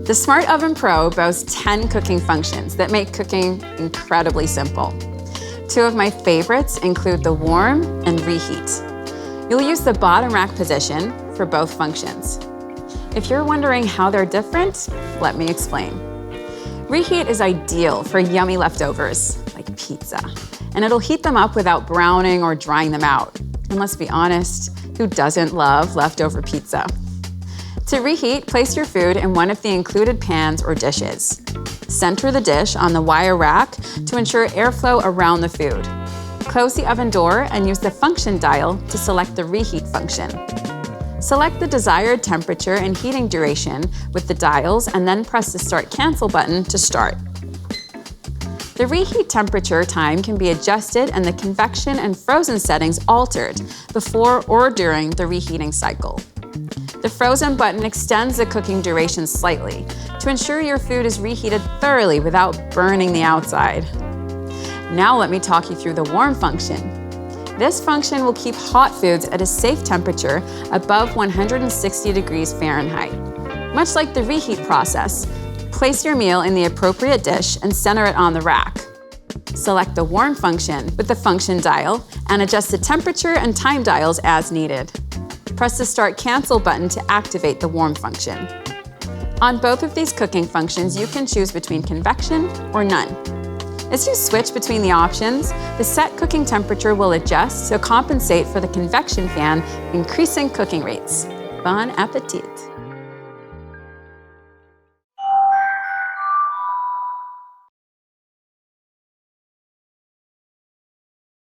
The Smart Oven Pro boasts 10 cooking functions that make cooking incredibly simple. Two of my favorites include the Warm and Reheat. You'll use the bottom rack position for both functions. If you're wondering how they're different, let me explain. Reheat is ideal for yummy leftovers, like pizza, and it'll heat them up without browning or drying them out. And let's be honest, who doesn't love leftover pizza? To reheat, place your food in one of the included pans or dishes. Center the dish on the wire rack to ensure airflow around the food. Close the oven door and use the function dial to select the reheat function. Select the desired temperature and heating duration with the dials and then press the Start Cancel button to start. The reheat temperature time can be adjusted and the convection and frozen settings altered before or during the reheating cycle. The Frozen button extends the cooking duration slightly to ensure your food is reheated thoroughly without burning the outside. Now let me talk you through the Warm function. This function will keep hot foods at a safe temperature above 160 degrees Fahrenheit. Much like the reheat process, place your meal in the appropriate dish and center it on the rack. Select the Warm function with the function dial and adjust the temperature and time dials as needed. Press the Start Cancel button to activate the Warm function. On both of these cooking functions, you can choose between convection or none. As you switch between the options, the set cooking temperature will adjust to compensate for the convection fan, increasing cooking rates. Bon appetit!